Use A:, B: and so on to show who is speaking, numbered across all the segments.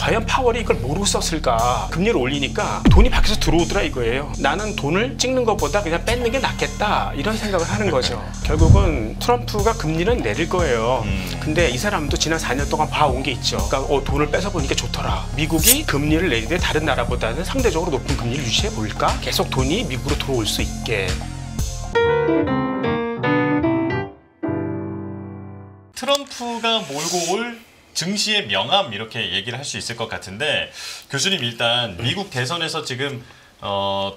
A: 과연 파월이 이걸 모르고 썼을까? 금리를 올리니까 돈이 밖에서 들어오더라 이거예요. 나는 돈을 찍는 것보다 그냥 뺏는 게 낫겠다 이런 생각을 하는 거죠. 결국은 트럼프가 금리는 내릴 거예요. 근데 이 사람도 지난 4년 동안 봐온 게 있죠. 그러니까 돈을 뺏어 보니까 좋더라. 미국이 금리를 내리되 다른 나라보다는 상대적으로 높은 금리를 유지해 볼까? 계속 돈이 미국으로 들어올 수 있게.
B: 트럼프가 몰고 올 증시의 명암 이렇게 얘기를 할 수 있을 것 같은데 교수님 일단 미국 대선에서 지금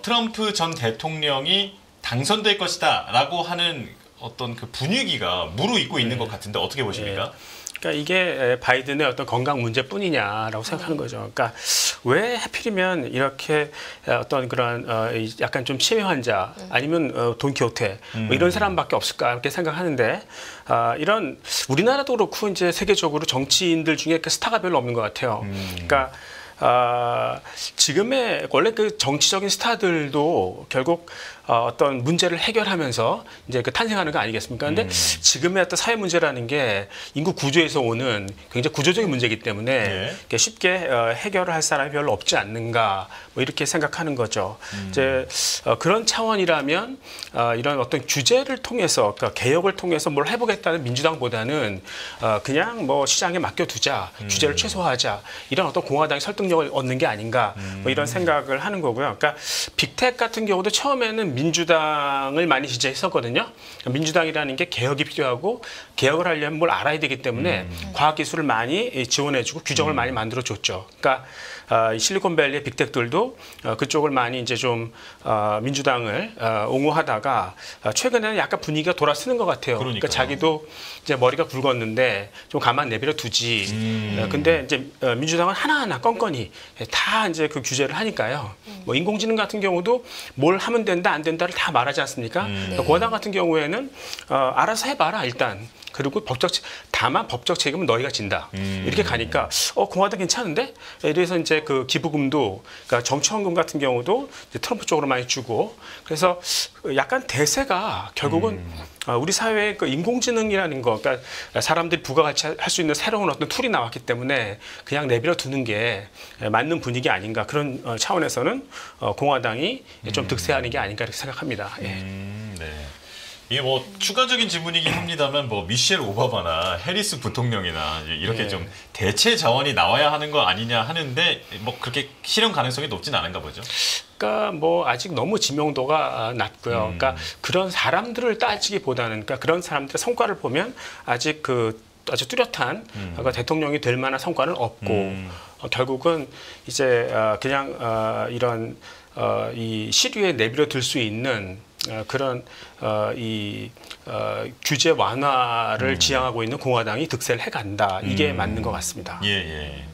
B: 트럼프 전 대통령이 당선될 것이다 라고 하는 어떤 그 분위기가 무르익고 있는 것 같은데 어떻게 보십니까?
A: 그러니까 이게 바이든의 어떤 건강 문제뿐이냐라고 생각하는 거죠. 그러니까 왜 하필이면 이렇게 어떤 그런 약간 좀 치매 환자 아니면 돈키호테 뭐 이런 사람밖에 없을까 이렇게 생각하는데 이런 우리나라도 그렇고 이제 세계적으로 정치인들 중에 그 스타가 별로 없는 것 같아요. 그러니까 지금의 원래 그 정치적인 스타들도 결국 어떤 문제를 해결하면서 이제 그 탄생하는 거 아니겠습니까? 근데 지금의 어떤 사회 문제라는 게 인구 구조에서 오는 굉장히 구조적인 문제이기 때문에 쉽게 해결을 할 사람이 별로 없지 않는가 뭐 이렇게 생각하는 거죠. 이제 그런 차원이라면 이런 어떤 규제를 통해서 그러니까 개혁을 통해서 뭘 해보겠다는 민주당보다는 그냥 뭐 시장에 맡겨두자, 규제를 최소화하자 이런 어떤 공화당의 설득력을 얻는 게 아닌가 뭐 이런 생각을 하는 거고요. 그러니까 빅텍 같은 경우도 처음에는 민주당을 많이 지지했었거든요. 민주당이라는 게 개혁이 필요하고 개혁을 하려면 뭘 알아야 되기 때문에 과학기술을 많이 지원해주고 규정을 많이 만들어줬죠. 그러니까 이 실리콘밸리의 빅텍들도 그쪽을 많이 이제 좀 민주당을 옹호하다가 최근에는 약간 분위기가 돌아서는 것 같아요. 그러니까 자기도 이제 머리가 굵었는데 좀 가만 내버려 두지. 근데 이제 민주당은 하나하나 건건히 다 이제 그 규제를 하니까요. 뭐 인공지능 같은 경우도 뭘 하면 된다 안 된다를 다 말하지 않습니까? 공화당 같은 경우에는 알아서 해봐라 일단. 그리고 다만 법적 책임은 너희가 진다. 이렇게 가니까 공화당 괜찮은데? 이래서 이제 그 기부금도 그러니까 정치헌금 같은 경우도 이제 트럼프 쪽으로 많이 주고 그래서 약간 대세가 결국은 우리 사회에 그 인공지능이라는 거, 그러니까 사람들이 부가가치 할 수 있는 새로운 어떤 툴이 나왔기 때문에 그냥 내버려 두는 게 맞는 분위기 아닌가 그런 차원에서는 공화당이 좀 득세하는 게 아닌가 이렇게 생각합니다.
B: 네. 이게 뭐 추가적인 질문이긴 합니다만 뭐 미셸 오바마나 해리스 부통령이나 이렇게 좀 대체 자원이 나와야 하는 거 아니냐 하는데 뭐 그렇게 실현 가능성이 높진 않은가 보죠.
A: 그러니까 뭐 아직 너무 지명도가 낮고요. 그러니까 그런 사람들을 따지기보다는 그러니까 그런 사람들의 성과를 보면 아직 그 아주 뚜렷한 대통령이 될 만한 성과는 없고 결국은 이제 그냥 이런 이 시류에 내버려 둘 수 있는 그런 규제 완화를 지향하고 있는 공화당이 득세를 해간다. 이게 맞는 것 같습니다.
B: 예.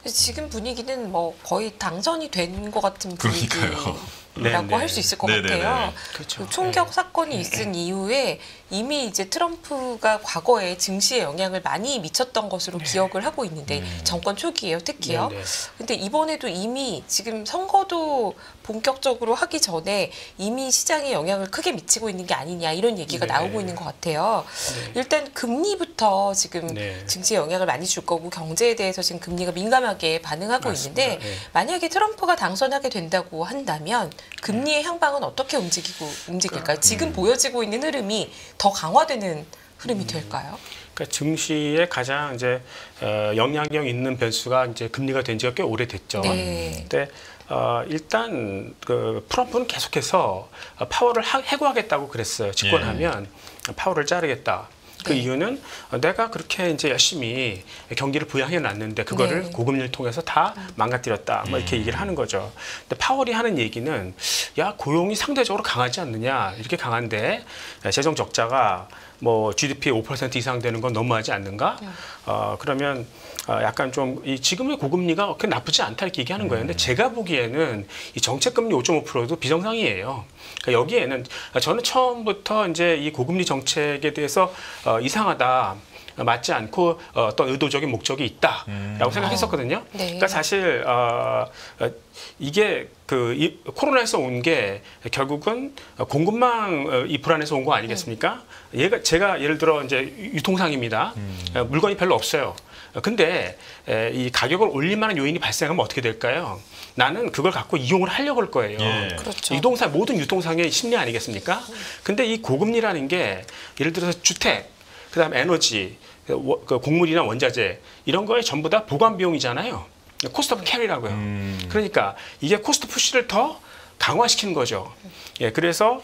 C: 지금 분위기는 뭐 거의 당선이 된 것 같은 분위기라고 할 수 있을 것 같아요.
A: 그렇죠.
C: 그 총격 사건이 있은 이후에 이미 이제 트럼프가 과거에 증시에 영향을 많이 미쳤던 것으로 기억을 하고 있는데 정권 초기예요, 특히요. 근데 이번에도 이미 지금 선거도 본격적으로 하기 전에 이미 시장에 영향을 크게 미치고 있는 게 아니냐 이런 얘기가 나오고 있는 것 같아요. 일단 금리부터 지금 증시에 영향을 많이 줄 거고 경제에 대해서 지금 금리가 민감하게 반응하고
A: 맞습니다.
C: 있는데 만약에 트럼프가 당선하게 된다고 한다면 금리의 향방은 어떻게 움직일까요? 지금 보여지고 있는 흐름이 더 강화되는 흐름이 될까요?
A: 그러니까 증시에 가장 이제 영향력 있는 변수가 이제 금리가 된 지가 꽤 오래됐죠. 근데 일단 그 트럼프는 계속해서 파월을 해고하겠다고 그랬어요. 집권하면 파월을 자르겠다. 그 이유는 내가 그렇게 이제 열심히 경기를 부양해 놨는데 그거를 고금리를 통해서 다 망가뜨렸다. 뭐 이렇게 얘기를 하는 거죠. 근데 파월이 하는 얘기는 야 고용이 상대적으로 강하지 않느냐 이렇게 강한데 재정 적자가 뭐 GDP의 5% 이상 되는 건 너무하지 않는가? 그러면 약간 좀 이 지금의 고금리가 그렇게 나쁘지 않다 이렇게 얘기하는 거예요. 근데 제가 보기에는 이 정책금리 5.5%도 비정상이에요. 그러니까 여기에는 저는 처음부터 이제 이 고금리 정책에 대해서 이상하다. 맞지 않고 어떤 의도적인 목적이 있다라고 생각했었거든요. 그러니까 사실 이게 이 코로나에서 온 게 결국은 공급망 이 불안에서 온 거 아니겠습니까? 제가 예를 들어 이제 유통상입니다. 물건이 별로 없어요. 근데 이 가격을 올릴 만한 요인이 발생하면 어떻게 될까요? 나는 그걸 갖고 이용을 하려고 할 거예요.
B: 예.
C: 그렇죠.
A: 유동산 모든 유동상의 심리 아니겠습니까? 근데 이 고금리라는 게 예를 들어서 주택, 그다음 에너지, 그 곡물이나 원자재 이런 거에 전부 다 보관 비용이잖아요. 코스트 오브 캐리라고요. 그러니까 이게 코스트 푸시를 더 강화시키는 거죠. 예, 그래서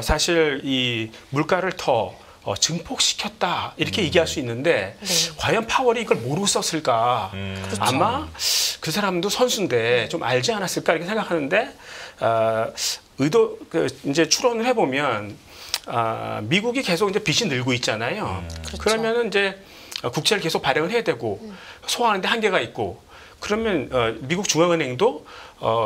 A: 사실 이 물가를 더 증폭시켰다 이렇게 얘기할 수 있는데
C: 네.
A: 과연 파월이 이걸 모르고 썼을까?
C: 그렇죠.
A: 아마 그 사람도 선수인데 좀 알지 않았을까 이렇게 생각하는데 이제 추론을 해보면 미국이 계속 이제 빚이 늘고 있잖아요.
C: 그렇죠.
A: 그러면은 이제 국채를 계속 발행을 해야 되고 소화하는데 한계가 있고 그러면 미국 중앙은행도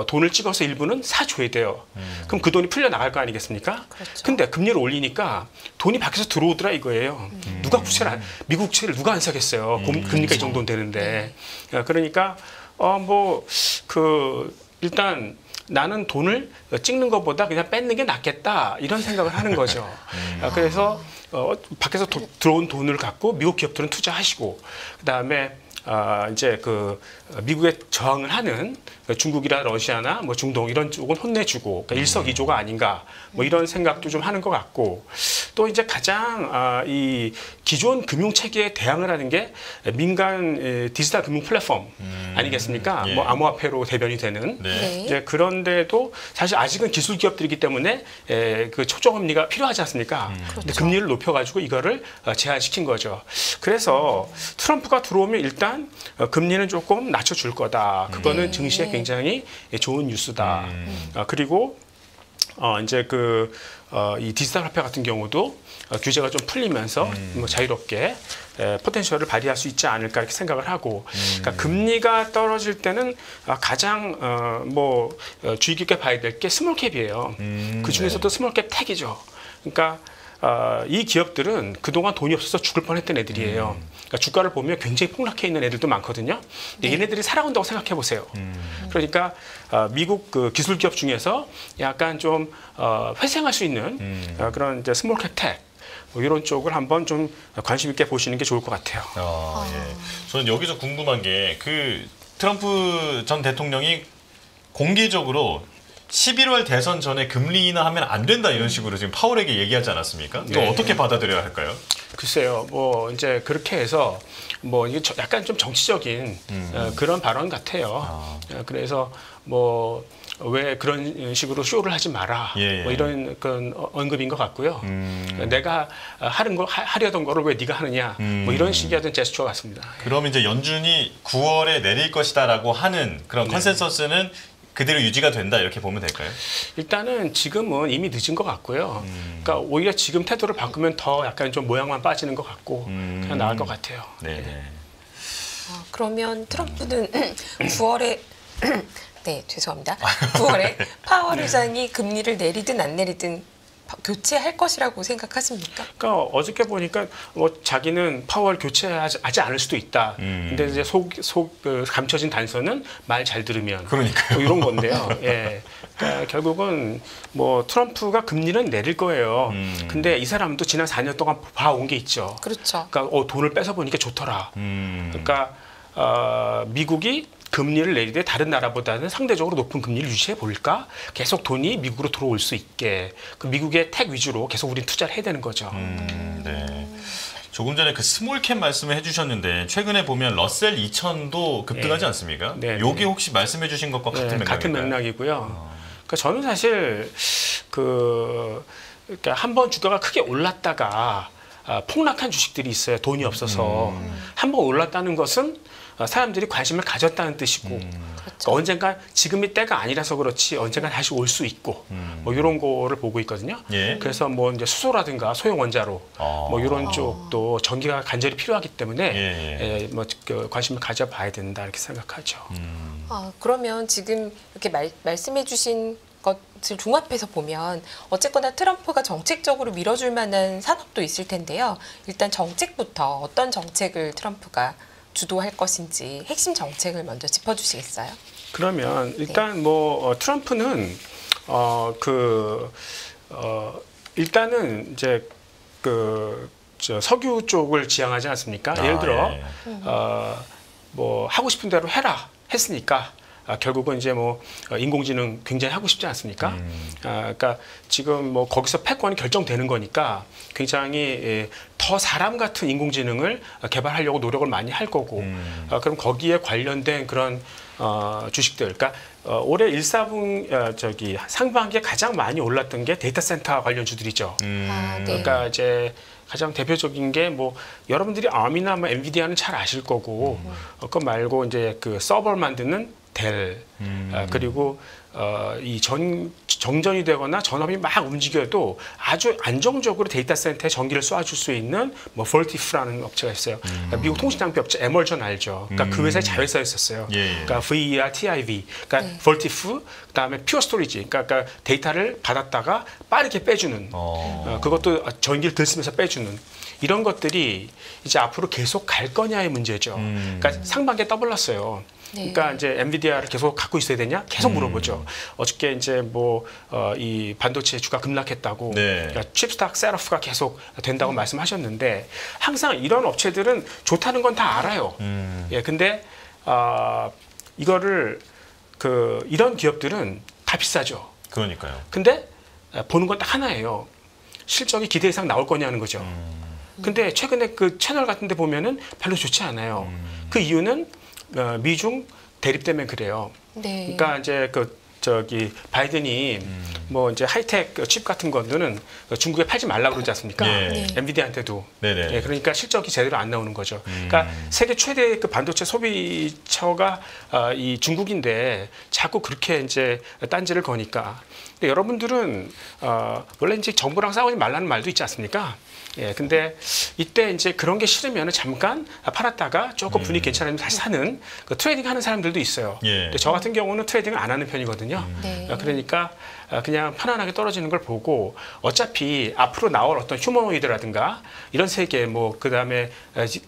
A: 돈을 찍어서 일부는 사줘야 돼요. 그럼 그 돈이 풀려 나갈 거 아니겠습니까?
C: 그렇죠.
A: 근데 금리를 올리니까 돈이 밖에서 들어오더라 이거예요. 누가 미국 국채를 누가 안 사겠어요. 금리가 이 정도는 되는데. 그러니까 일단 나는 돈을 찍는 것보다 그냥 뺏는 게 낫겠다 이런 생각을 하는 거죠. 그래서 밖에서 들어온 돈을 갖고 미국 기업들은 투자하시고 그다음에 이제 미국에 저항을 하는 중국이나 러시아나 뭐 중동 이런 쪽은 혼내주고 그러니까 일석이조가 아닌가 뭐 이런 생각도 좀 하는 것 같고 또 이제 가장 이 기존 금융 체계에 대항을 하는 게 민간 디지털 금융 플랫폼 아니겠습니까?
B: 예.
A: 뭐 암호화폐로 대변이 되는
B: 네.
A: 이제 그런데도 사실 아직은 기술 기업들이기 때문에 그 초저금리가 필요하지 않습니까? 근데 금리를 높여가지고 이거를 제한시킨 거죠. 그래서 트럼프가 들어오면 일단 금리는 조금 낮춰줄 거다. 그거는
C: 네.
A: 증시에 굉장히 좋은 뉴스다. 그리고 이제 이 디지털 화폐 같은 경우도 규제가 좀 풀리면서 뭐 자유롭게 포텐셜을 발휘할 수 있지 않을까 이렇게 생각을 하고 그러니까 금리가 떨어질 때는 가장 주의 깊게 봐야 될 게 스몰캡이에요. 그 중에서도 스몰캡 택이죠. 그러니까 이 기업들은 그동안 돈이 없어서 죽을 뻔했던 애들이에요. 그러니까 주가를 보면 굉장히 폭락해 있는 애들도 많거든요. 근데 얘네들이 살아온다고 생각해 보세요. 그러니까 미국 그 기술 기업 중에서 약간 좀 회생할 수 있는 그런 이제 스몰캡 택 뭐 이런 쪽을 한번 좀 관심 있게 보시는 게 좋을 것 같아요.
B: 예. 저는 여기서 궁금한 게 트럼프 전 대통령이 공개적으로 11월 대선 전에 금리 인하하면 안 된다 이런 식으로 지금 파월에게 얘기하지 않았습니까? 또
A: 네.
B: 어떻게 받아들여야 할까요?
A: 글쎄요, 뭐 이제 그렇게 해서 뭐 이게 약간 좀 정치적인 그런 발언 같아요. 그래서 뭐 왜 그런 식으로 쇼를 하지 마라.
B: 예, 예.
A: 뭐 이런 언급인 것 같고요. 내가 하려던 거를 왜 네가 하느냐. 뭐 이런 식의 어떤 제스처 같습니다.
B: 그럼 이제 연준이 9월에 내릴 것이다라고 하는 그런 컨센서스는 그대로 유지가 된다 이렇게 보면 될까요?
A: 일단은 지금은 이미 늦은 것 같고요. 그러니까 오히려 지금 태도를 바꾸면 더 약간 좀 모양만 빠지는 것 같고 그냥 나을 것 같아요.
B: 네.
C: 그러면 트럼프는 9월에 네, 죄송합니다. 9월에 파월 의장이 금리를 내리든 안 내리든 교체할 것이라고 생각하십니까?
A: 그러니까 어저께 보니까 뭐 자기는 파월 교체하지 않을 수도 있다. 근데 이제 감춰진 단서는 말 잘 들으면
B: 그러니까요.
A: 뭐 이런 건데요. 예. 그러니까 결국은 뭐 트럼프가 금리는 내릴 거예요. 근데 이 사람도 지난 4년 동안 봐온 게 있죠.
C: 그렇죠.
A: 그러니까 돈을 뺏어 보니까 좋더라. 그러니까 미국이 금리를 내리되 다른 나라보다는 상대적으로 높은 금리를 유지해 볼까? 계속 돈이 미국으로 들어올 수 있게 그 미국의 택 위주로 계속 우린 투자를 해야 되는 거죠.
B: 네. 조금 전에 그 스몰캡 말씀을 해주셨는데 최근에 보면 러셀 2000도 급등하지
A: 네.
B: 않습니까?
A: 네,
B: 요게
A: 네.
B: 혹시 말씀해주신 것과 같은 맥락인가요?
A: 같은 맥락이고요. 그러니까 저는 사실 그러니까 한번 주가가 크게 올랐다가 폭락한 주식들이 있어요. 돈이 없어서 한번 올랐다는 것은 사람들이 관심을 가졌다는 뜻이고 그러니까 언젠가 지금이 때가 아니라서 그렇지 언젠가 다시 올 수 있고 뭐 이런 거를 보고 있거든요.
B: 예.
A: 그래서 뭐 이제 수소라든가 소형 원자로 뭐 이런 쪽도 전기가 간절히 필요하기 때문에 뭐 관심을 가져봐야 된다 이렇게 생각하죠.
C: 그러면 지금 이렇게 말씀해주신 것을 종합해서 보면 어쨌거나 트럼프가 정책적으로 밀어줄 만한 산업도 있을 텐데요. 일단 정책부터 어떤 정책을 트럼프가 주도할 것인지 핵심 정책을 먼저 짚어주시겠어요?
A: 그러면 일단 뭐 트럼프는 일단은 이제 저 석유 쪽을 지향하지 않습니까? 예를 들어
B: 예.
A: 뭐 하고 싶은 대로 해라 했으니까 결국은 이제 뭐 인공지능 굉장히 하고 싶지 않습니까? 그러니까 지금 뭐 거기서 패권이 결정되는 거니까 굉장히 더 사람 같은 인공지능을 개발하려고 노력을 많이 할 거고 그럼 거기에 관련된 그런 주식들, 그러니까 올해 1사분 상반기에 가장 많이 올랐던 게 데이터 센터 관련 주들이죠.
C: 네.
A: 그러니까 이제 가장 대표적인 게 뭐 여러분들이 ARM이나 뭐 엔비디아는 잘 아실 거고 그거 말고 이제 그 서버를 만드는 델 그리고 이 정전이 되거나 전압이 막 움직여도 아주 안정적으로 데이터 센터에 전기를 쏴줄 수 있는 뭐 볼티프라는 업체가 있어요. 그러니까 미국 통신장비 업체 에멀전 알죠? 그러니까 그 회사의 자회사였었어요.
B: 예.
A: 그러니까 VERTIV, 그러니까 볼티프, 그다음에 퓨어 스토리지, 그러니까 데이터를 받았다가 빠르게 빼주는 그것도 전기를 들쓰면서 빼주는 이런 것들이 이제 앞으로 계속 갈 거냐의 문제죠. 그러니까 상반기에 떠올랐어요.
C: 네.
A: 그러니까 이제 엔비디아를 계속 갖고 있어야 되냐? 계속 물어보죠. 어저께 이제 뭐 이 반도체 주가 급락했다고,
B: 네.
A: 그러니까 칩스탁 셋오프가 계속 된다고 말씀하셨는데 항상 이런 업체들은 좋다는 건 다 알아요. 예, 근데 이거를 이런 기업들은 다 비싸죠.
B: 그러니까요.
A: 근데 보는 건 딱 하나예요. 실적이 기대 이상 나올 거냐는 거죠. 근데 최근에 그 채널 같은 데 보면은 별로 좋지 않아요. 그 이유는 미중 대립 때문에 그래요.
C: 네.
A: 그러니까 이제 바이든이 뭐 이제 하이텍 칩 같은 거는 중국에 팔지 말라고 그러지 않습니까?
B: 예.
C: 네.
A: 엔비디아한테도.
B: 네네.
A: 예, 그러니까 실적이 제대로 안 나오는 거죠. 그러니까 세계 최대 그 반도체 소비처가 이 중국인데 자꾸 그렇게 이제 딴지를 거니까. 근데 여러분들은 원래 이제 정부랑 싸우지 말라는 말도 있지 않습니까? 예, 근데 이때 이제 그런 게 싫으면 잠깐 팔았다가 조금 분위기 괜찮으면 다시 사는 그 트레이딩 하는 사람들도 있어요.
B: 예.
A: 근데 저 같은 경우는 트레이딩을 안 하는 편이거든요.
C: 네.
A: 그러니까 그냥 편안하게 떨어지는 걸 보고 어차피 앞으로 나올 어떤 휴머노이드라든가 이런 세계 뭐 그다음에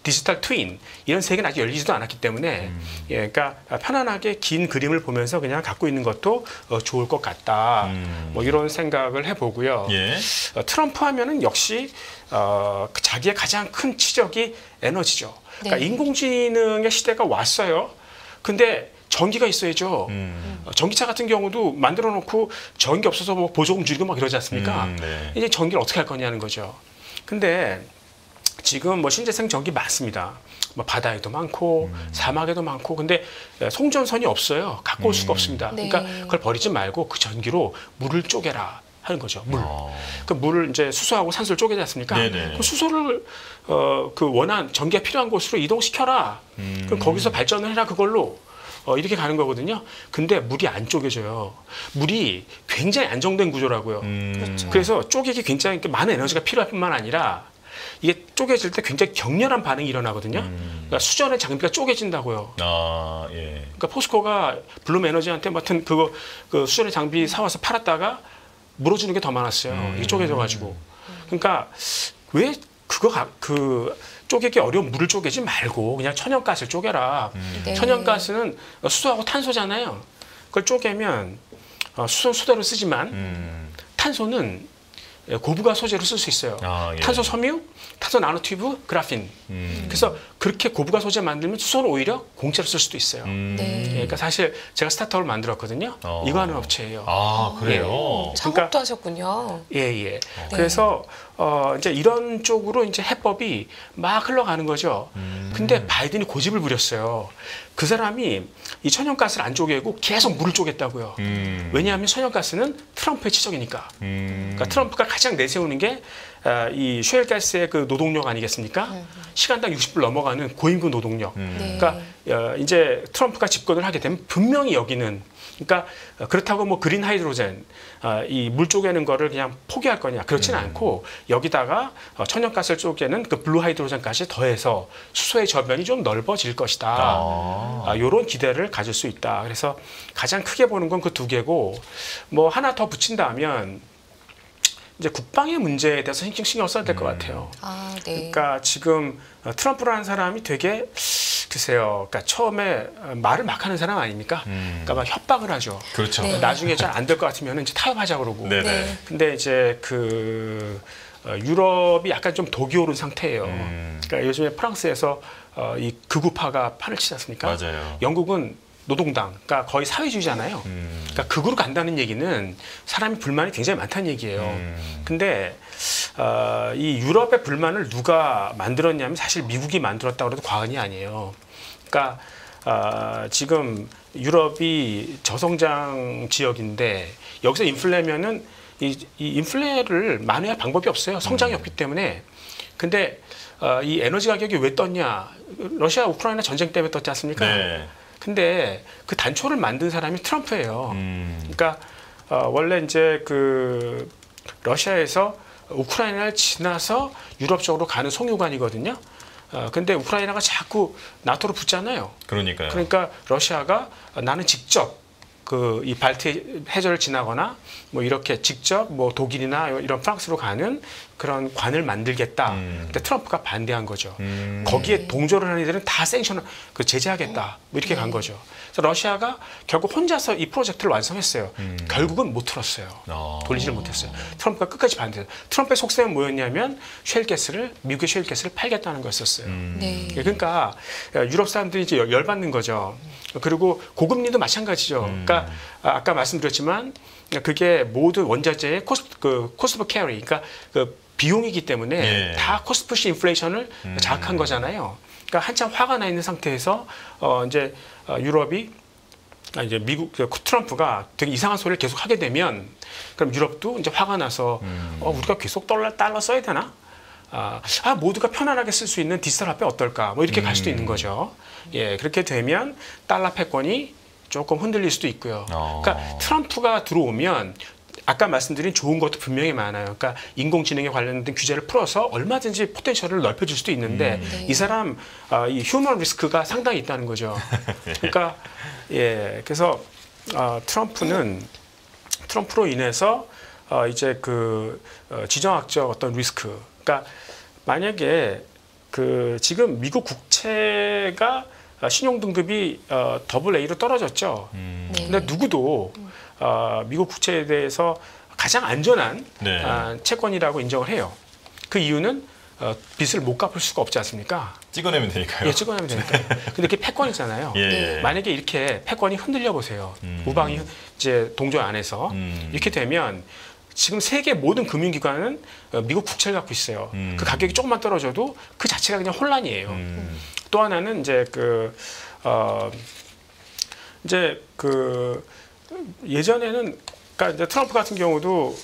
A: 디지털 트윈 이런 세계는 아직 열리지도 않았기 때문에 예, 그러니까 편안하게 긴 그림을 보면서 그냥 갖고 있는 것도 좋을 것 같다. 뭐 이런 생각을 해보고요.
B: 예.
A: 트럼프 하면은 역시 자기의 가장 큰 치적이 에너지죠. 그러니까
C: 네.
A: 인공지능의 시대가 왔어요. 근데 전기가 있어야죠. 전기차 같은 경우도 만들어 놓고 전기 없어서 뭐 보조금 줄이고 막 이러지 않습니까?
B: 네.
A: 이제 전기를 어떻게 할 거냐는 거죠. 근데 지금 뭐 신재생 전기 많습니다. 뭐 바다에도 많고 사막에도 많고 근데 송전선이 없어요. 갖고 올 수가 없습니다.
C: 네.
A: 그러니까 그걸 버리지 말고 그 전기로 물을 쪼개라 하는 거죠. 물. 그 물을 이제 수소하고 산소를 쪼개지 않습니까?
B: 네네.
A: 그 수소를 그 원한 전기가 필요한 곳으로 이동시켜라. 그럼 거기서 발전을 해라 그걸로. 이렇게 가는 거거든요. 근데 물이 안 쪼개져요. 물이 굉장히 안정된 구조라고요.
C: 그렇죠.
A: 그래서 쪼개기 굉장히 많은 에너지가 필요할 뿐만 아니라 이게 쪼개질 때 굉장히 격렬한 반응이 일어나거든요. 그러니까 수전의 장비가 쪼개진다고요.
B: 아, 예.
A: 그러니까 포스코가 블룸 에너지한테 맡은 그 수전의 장비 사와서 팔았다가 물어주는 게 더 많았어요. 이게 쪼개져가지고. 그러니까 왜 쪼개기 어려운 물을 쪼개지 말고 그냥 천연가스를 쪼개라.
C: 네.
A: 천연가스는 수소하고 탄소잖아요. 그걸 쪼개면 수소는 수도를 쓰지만 탄소는 고부가 소재로 쓸 수 있어요.
B: 아, 예.
A: 탄소 섬유, 탄소 나노튜브, 그라핀. 그래서 그렇게 고부가 소재 만들면 수소는 오히려 공짜로 쓸 수도 있어요.
C: 네.
A: 예, 그러니까 사실 제가 스타트업을 만들었거든요. 이거 하는 업체예요.
B: 아, 그래요?
C: 창업도 하셨군요.
A: 예. 그래서 이제 이런 쪽으로 이제 해법이 막 흘러가는 거죠. 근데 바이든이 고집을 부렸어요. 그 사람이 이 천연가스를 안 쪼개고 계속 물을 쪼갰다고요. 왜냐하면 천연가스는 트럼프의 치적이니까. 그러니까 트럼프가 가장 내세우는 게 이 셰일가스의 그 노동력 아니겠습니까? 시간당 60불 넘어가는 고임금 노동력.
C: 네.
A: 그러니까 이제 트럼프가 집권을 하게 되면 분명히 여기는 그러니까 그렇다고 뭐 그린 하이드로젠 이 물 쪼개는 거를 그냥 포기할 거냐 그렇지는 않고 여기다가 천연가스를 쪼개는 그 블루 하이드로젠까지 더해서 수소의 저변이 좀 넓어질 것이다. 이런 기대를 가질 수 있다. 그래서 가장 크게 보는 건 그 두 개고 뭐 하나 더 붙인다면 이제 국방의 문제에 대해서 신경 써야 될 것 같아요.
C: 아, 네.
A: 그러니까 지금 트럼프라는 사람이 되게 글쎄요. 그러니까 처음에 말을 막 하는 사람 아닙니까? 그러니까 막 협박을 하죠.
B: 그렇죠.
C: 네.
A: 나중에 잘 안 될 것 같으면 이제 타협하자 그러고.
B: 네네.
C: 네.
A: 근데 이제 유럽이 약간 좀 독이 오른 상태예요. 그러니까 요즘에 프랑스에서 이 극우파가 판을 치지 않습니까?
B: 맞아요.
A: 영국은 노동당, 그러니까 거의 사회주의잖아요. 그러니까 극으로 간다는 얘기는 사람이 불만이 굉장히 많다는 얘기예요. 근데 이 유럽의 불만을 누가 만들었냐면 사실 미국이 만들었다고 해도 과언이 아니에요. 그러니까 지금 유럽이 저성장 지역인데 여기서 인플레면은 이 인플레를 만회할 방법이 없어요. 성장이 없기 때문에. 근데 이 에너지 가격이 왜 떴냐? 러시아 우크라이나 전쟁 때문에 떴지 않습니까?
B: 네.
A: 근데 그 단초를 만든 사람이 트럼프예요. 그러니까 원래 이제 그 러시아에서 우크라이나를 지나서 유럽 쪽으로 가는 송유관이거든요. 근데 우크라이나가 자꾸 나토로 붙잖아요.
B: 그러니까요.
A: 그러니까 러시아가 나는 직접 그 이 발트 해저를 지나거나 뭐 이렇게 직접 뭐 독일이나 이런 프랑스로 가는 그런 관을 만들겠다. 근데 트럼프가 반대한 거죠. 거기에 동조를 하는 이들은 다 생션을 그 제재하겠다. 뭐 이렇게 간 거죠. 그래서 러시아가 결국 혼자서 이 프로젝트를 완성했어요. 결국은 못 틀었어요. 돌리지를 못했어요. 트럼프가 끝까지 반대했어요. 트럼프의 속셈은 뭐였냐면 셰일가스를 미국의 셰일가스를 팔겠다는 거였었어요.
C: 네.
A: 그러니까 유럽 사람들이 이제 열받는 거죠. 그리고 고금리도 마찬가지죠. 그러니까 아까 말씀드렸지만 그게 모든 원자재의 코스트 오브 캐리, 그러니까 그 비용이기 때문에
B: 예.
A: 다 코스트 푸시 인플레이션을 자극한 거잖아요. 그러니까 한참 화가 나 있는 상태에서 이제 유럽이 이제 미국 트럼프가 되게 이상한 소리를 계속 하게 되면 그럼 유럽도 이제 화가 나서 우리가 계속 달러 써야 되나? 모두가 편안하게 쓸 수 있는 디지털 화폐 어떨까? 뭐 이렇게 갈 수도 있는 거죠. 예, 그렇게 되면 달러 패권이 조금 흔들릴 수도 있고요. 그러니까 트럼프가 들어오면 아까 말씀드린 좋은 것도 분명히 많아요. 그러니까 인공지능에 관련된 규제를 풀어서 얼마든지 포텐셜을 넓혀줄 수도 있는데
C: 네.
A: 이 사람 이 휴먼 리스크가 상당히 있다는 거죠. 그러니까 예, 그래서 트럼프로 인해서 이제 그 지정학적 어떤 리스크, 그러니까 만약에 그 지금 미국 국채가 신용 등급이 AA로 떨어졌죠. 근데 누구도 미국 국채에 대해서 가장 안전한
B: 네.
A: 채권이라고 인정을 해요. 그 이유는 빚을 못 갚을 수가 없지 않습니까?
B: 찍어내면 되니까요.
A: 예, 찍어내면 되니까. 근데 그게 패권이잖아요.
B: 예.
A: 만약에 이렇게 패권이 흔들려 보세요. 우방이 이제 동조 안에서 이렇게 되면 지금 세계 모든 금융기관은 미국 국채를 갖고 있어요. 그 가격이 조금만 떨어져도 그 자체가 그냥 혼란이에요. 또 하나는 이제 예전에는 그러니까 이제 트럼프 같은 경우도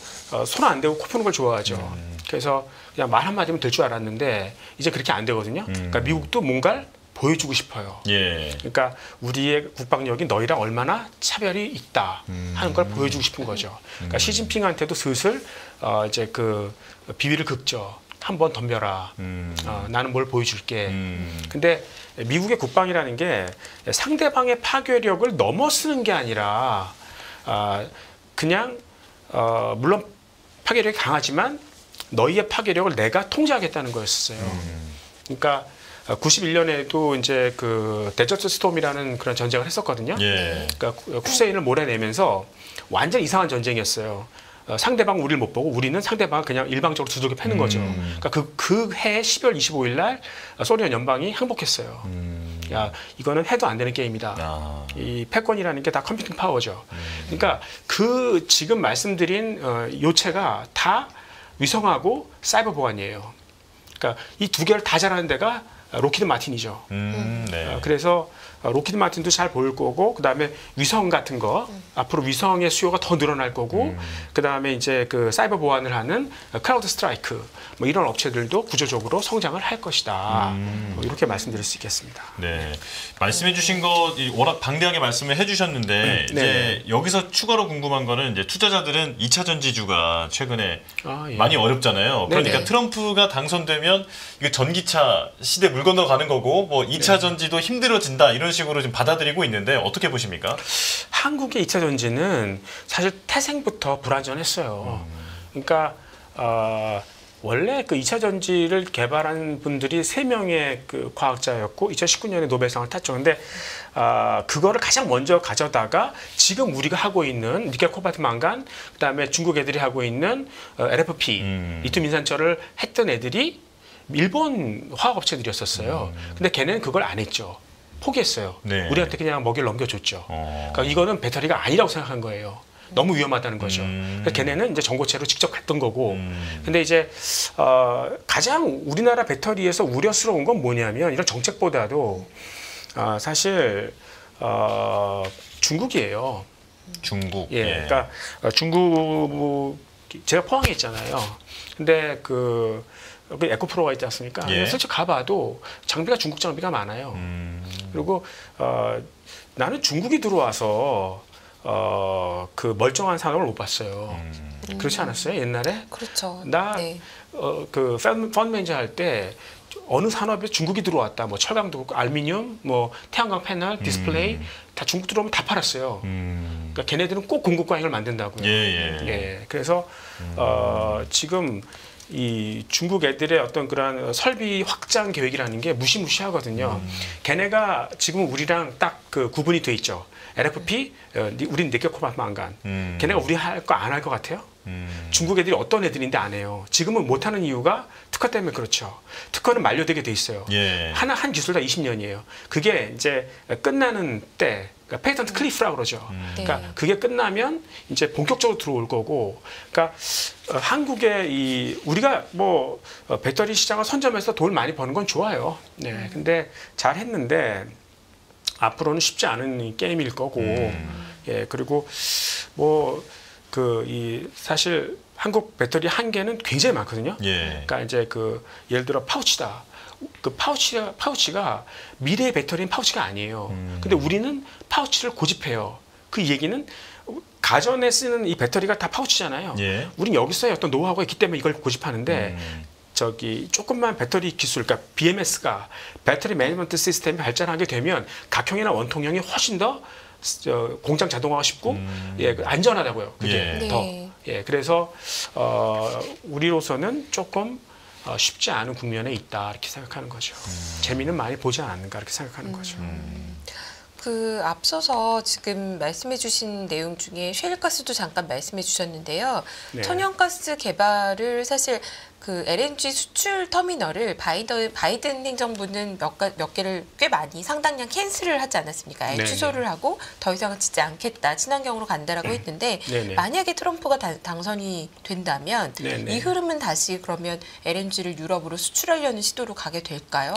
A: 손 안 대고 코 푸는 걸 좋아하죠. 그래서 그냥 말 한마디면 될 줄 알았는데 이제 그렇게 안 되거든요. 그러니까 미국도 뭔가를 보여주고 싶어요.
B: 예.
A: 그러니까 우리의 국방력이 너희랑 얼마나 차별이 있다 하는 걸 보여주고 싶은 거죠. 그러니까 시진핑한테도 슬슬 이제 그 비위를 긁죠. 한번 덤벼라. 나는 뭘 보여줄게. 근데 미국의 국방이라는 게 상대방의 파괴력을 넘어서는 게 아니라 그냥 물론 파괴력이 강하지만 너희의 파괴력을 내가 통제하겠다는 거였어요. 그러니까 91년에도 이제 그 데저트 스톰이라는 그런 전쟁을 했었거든요.
B: 예.
A: 그러니까 후세인을 몰아내면서 완전 이상한 전쟁이었어요. 상대방 우리를 못 보고 우리는 상대방을 그냥 일방적으로 두들겨 패는 거죠. 그러니까 그 해 12월 25일 날 소련 연방이 항복했어요. 야, 이거는 해도 안 되는 게임이다. 이 패권이라는 게 다 컴퓨팅 파워죠. 그러니까 그 지금 말씀드린 요체가 다 위성하고 사이버 보안이에요. 그러니까 이 두 개를 다 잘하는 데가 로키드 마틴이죠.
B: 네.
A: 그래서 로키드 마틴도 잘 보일 거고, 그 다음에 위성 같은 거 앞으로 위성의 수요가 더 늘어날 거고, 그 다음에 이제 그 사이버 보안을 하는 크라우드 스트라이크 뭐 이런 업체들도 구조적으로 성장을 할 것이다. 뭐 이렇게 말씀드릴 수 있겠습니다.
B: 네, 말씀해주신 거 워낙 방대하게 말씀을 해주셨는데 이제 여기서 추가로 궁금한 거는 이제 투자자들은 2차 전지주가 최근에
A: 예.
B: 많이 어렵잖아요. 그러니까
C: 네네.
B: 트럼프가 당선되면 이거 전기차 시대 물 건너가는 거고 뭐 2차 전지도 힘들어진다 이런 식으로 좀 받아들이고 있는데 어떻게 보십니까?
A: 한국의 2차 전지는 사실 태생부터 불안전했어요. 그러니까 원래 그 2차 전지를 개발한 분들이 3명의 그 과학자였고 2019년에 노벨상을 탔죠. 근데 그거를 가장 먼저 가져다가 지금 우리가 하고 있는 니켈 코발트 망간, 그다음에 중국 애들이 하고 있는 LFP 리튬 인산철을 했던 애들이 일본 화학업체들이었었어요. 근데 걔네는 그걸 안 했죠. 포기했어요.
B: 네.
A: 우리한테 그냥 먹이를 넘겨줬죠. 그러니까 이거는 배터리가 아니라고 생각한 거예요. 너무 위험하다는 거죠. 그래서 걔네는 이제 전고체로 직접 갔던 거고. 근데 이제 가장 우리나라 배터리에서 우려스러운 건 뭐냐면 이런 정책보다도 사실 중국이에요.
B: 중국.
A: 예, 그러니까 중국 제가 포항에 있잖아요. 근데 그 에코프로가 있지 않습니까?
B: 예.
A: 솔직히 가봐도 장비가 중국 장비가 많아요. 그리고 나는 중국이 들어와서 그 멀쩡한 산업을 못 봤어요. 그렇지 않았어요? 옛날에?
C: 그렇죠.
A: 나
C: 네.
A: 그 펀드 매니저 할 때 어느 산업에 중국이 들어왔다. 뭐 철강도 그렇고 알루미늄, 뭐 태양광 패널, 디스플레이 다 중국 들어오면 다 팔았어요. 그러니까 걔네들은 꼭 공급 과잉을 만든다고요. 예. 그래서 지금 이 중국 애들의 어떤 그런 설비 확장 계획이라는 게 무시무시하거든요. 걔네가 지금 우리랑 딱 그 구분이 돼 있죠. LFP, 우린 니켈 코발트 망간. 걔네가 우리 할 거 안 할 것 같아요? 중국 애들이 어떤 애들인데 안 해요. 지금은 못하는 이유가 특허 때문에 그렇죠. 특허는 만료되게 돼 있어요.
B: 예.
A: 한 기술 다 20년이에요. 그게 이제 끝나는 때, 그러니까 페이턴트 클리프라고 그러죠. 그러니까 그게 끝나면 이제 본격적으로 들어올 거고, 그러니까 한국의 우리가 뭐 배터리 시장을 선점해서 돈을 많이 버는 건 좋아요. 네, 근데 잘 했는데 앞으로는 쉽지 않은 게임일 거고, 예, 그리고 뭐 사실 한국 배터리 한계는 굉장히 많거든요.
B: 예.
A: 그러니까 이제 예를 들어 파우치다. 그 파우치가 미래의 배터리는 파우치가 아니에요. 근데 우리는 파우치를 고집해요. 그 얘기는 가전에 쓰는 이 배터리가 다 파우치잖아요.
B: 예.
A: 우린 여기서의 어떤 노하우가 있기 때문에 이걸 고집하는데 조금만 배터리 기술, 그러니까 BMS가 배터리 매니지먼트 시스템이 발전하게 되면 각형이나 원통형이 훨씬 더 공장 자동화가 쉽고 예, 안전하다고요. 그게
B: 예.
A: 더.
C: 네.
A: 예, 그래서 우리로서는 조금 쉽지 않은 국면에 있다 이렇게 생각하는 거죠. 재미는 많이 보지 않는가 이렇게 생각하는 거죠.
C: 그 앞서서 지금 말씀해주신 내용 중에 셰일가스도 잠깐 말씀해주셨는데요.
A: 네.
C: 천연가스 개발을 사실 그 LNG 수출 터미널을 바이든 행정부는 몇 개를 꽤 많이 상당량 캔슬을 하지 않았습니까? 아예
A: 네네.
C: 취소를 하고 더 이상은 짓지 않겠다, 친환경으로 간다라고 했는데
A: 네네.
C: 만약에 트럼프가 당선이 된다면
A: 네네.
C: 이 흐름은 다시 그러면 LNG를 유럽으로 수출하려는 시도로 가게 될까요?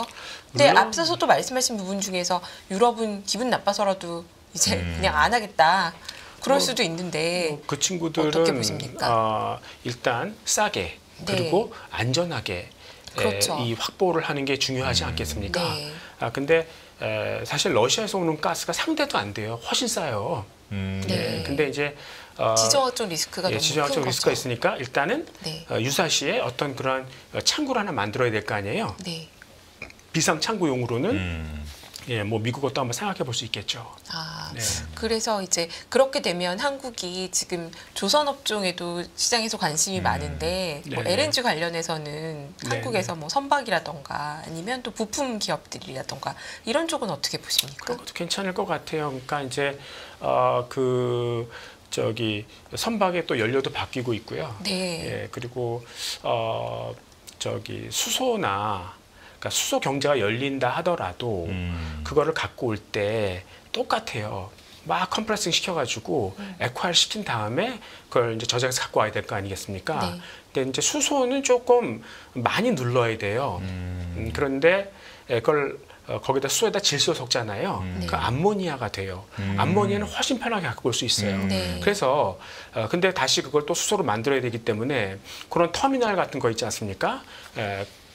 C: 근데
A: 물론-
C: 앞서서 또 말씀하신 부분 중에서 유럽은 기분 나빠서라도 이제 그냥 안 하겠다. 그럴 수도 있는데
A: 그 친구들은
C: 어떻게 보십니까?
A: 일단 싸게
C: 네.
A: 그리고 안전하게
C: 그렇죠.
A: 이 확보를 하는 게 중요하지 않겠습니까?
C: 네.
A: 근데 사실 러시아에서 오는 가스가 상대도 안 돼요. 훨씬 싸요.
C: 네.
A: 근데 이제
C: 지정학적 리스크가 너무
A: 지정학적
C: 큰
A: 리스크가
C: 거죠.
A: 있으니까 일단은
C: 네.
A: 유사시에 어떤 그런 창구를 하나 만들어야 될 거 아니에요.
C: 네.
A: 비상 창구용으로는 예, 뭐 미국 것도 한번 생각해 볼 수 있겠죠.
C: 아,
A: 네.
C: 그래서 이제 그렇게 되면 한국이 지금 조선업종에도 시장에서 관심이 많은데 뭐
A: 네네.
C: LNG 관련해서는 한국에서 뭐 선박이라던가 아니면 또 부품 기업들이라던가 이런 쪽은 어떻게 보십니까?
A: 그것도 괜찮을 것 같아요. 그러니까 이제 선박의 또 연료도 바뀌고 있고요.
C: 네.
A: 예, 그리고 수소나 그러니까 수소 경제가 열린다 하더라도 그거를 갖고 올 때 똑같아요. 막 컴프레싱 시켜가지고 액화를 시킨 다음에 그걸 이제 저장해서 갖고 와야 될 거 아니겠습니까?
C: 네.
A: 근데 이제 수소는 조금 많이 눌러야 돼요. 그런데 그걸 거기다 수소에다 질소 섞잖아요. 그 암모니아가 돼요. 암모니아는 훨씬 편하게 갖고 올 수 있어요.
C: 네.
A: 그래서 근데 다시 그걸 또 수소로 만들어야 되기 때문에 그런 터미널 같은 거 있지 않습니까?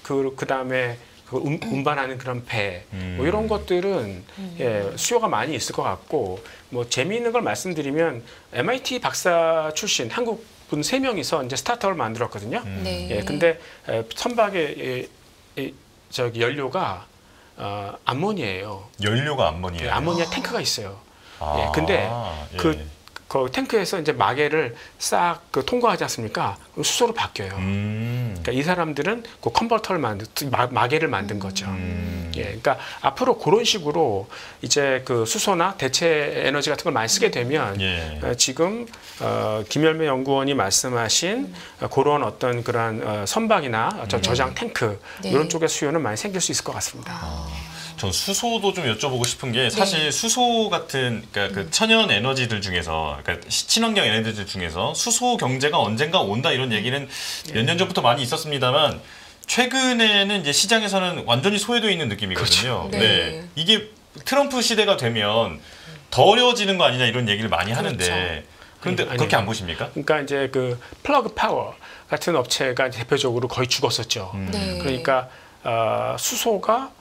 A: 그 다음에 운반하는 그런 배, 뭐 이런 것들은 예, 수요가 많이 있을 것 같고, 뭐 재미있는 걸 말씀드리면 MIT 박사 출신 한국 분 3명이서 이제 스타트업을 만들었거든요.
C: 네.
A: 예, 근데 선박의 연료가 암모니아예요.
B: 연료가 암모니아.
A: 예, 암모니아 탱크가 있어요.
B: 아,
A: 예, 근데
B: 예.
A: 그 탱크에서 이제 마개를 싹 통과하지 않습니까? 그럼 수소로 바뀌어요. 그러니까 이 사람들은 그 컨버터를 마개를 만든 거죠. 예, 그러니까 앞으로 그런 식으로 이제 그 수소나 대체 에너지 같은 걸 많이 쓰게 되면 지금 김열매 연구원이 말씀하신 그런 어떤 그런 선박이나 저장 탱크 이런 쪽의 수요는 많이 생길 수 있을 것 같습니다.
B: 전 수소도 좀 여쭤보고 싶은 게 사실 수소 같은 그러니까 그 천연 에너지들 중에서 그러니까 친환경 에너지들 중에서 수소 경제가 언젠가 온다 이런 얘기는 몇 년 전부터 많이 있었습니다만 최근에는 이제 시장에서는 완전히 소외되어 있는 느낌이거든요.
C: 그렇죠.
B: 네. 이게 트럼프 시대가 되면 더 어려워지는 거 아니냐 이런 얘기를 많이 하는데 그런데 그렇게 안 보십니까?
A: 그러니까 이제 그 플러그 파워 같은 업체가 대표적으로 거의 죽었었죠. 그러니까 수소가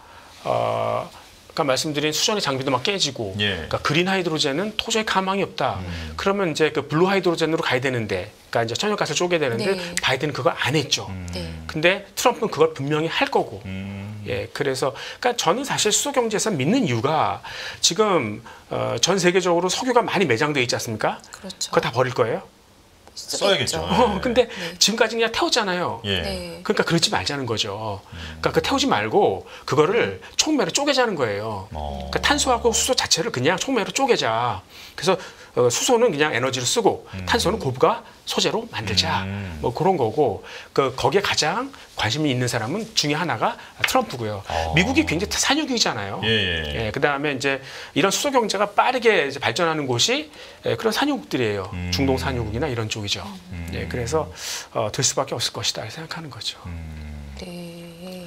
A: 아까 말씀드린 수전의 장비도 막 깨지고, 그러니까 그린 하이드로젠은 도저히 가망이 없다. 그러면 이제 그 블루 하이드로젠으로 가야 되는데, 그러니까 이제 천연가스를 쪼개야 되는데 바이든은 그걸 안 했죠. 근데 트럼프는 그걸 분명히 할 거고. 예, 그래서 그러니까 저는 사실 수소 경제에서 믿는 이유가 지금 전 세계적으로 석유가 많이 매장돼 있지 않습니까?
C: 그렇죠.
A: 그거 다 버릴 거예요?
B: 써야겠죠.
A: 근데 지금까지 그냥 태웠잖아요. 그러니까 그러지 말자는 거죠. 그러니까 그 태우지 말고 그거를 촉매로 쪼개자는 거예요. 그러니까 탄소하고 수소 자체를 그냥 촉매로 쪼개자. 그래서 수소는 그냥 에너지를 쓰고 탄소는 고부가 소재로 만들자. 뭐 그런 거고 거기에 가장 관심이 있는 사람은 중에 하나가 트럼프고요. 미국이 굉장히 산유국이잖아요. 예, 그다음에 이제 이런 수소 경제가 빠르게 이제 발전하는 곳이 그런 산유국들이에요. 중동 산유국이나 이런 쪽이죠. 예, 그래서 될 수밖에 없을 것이다 생각하는 거죠.
C: 네.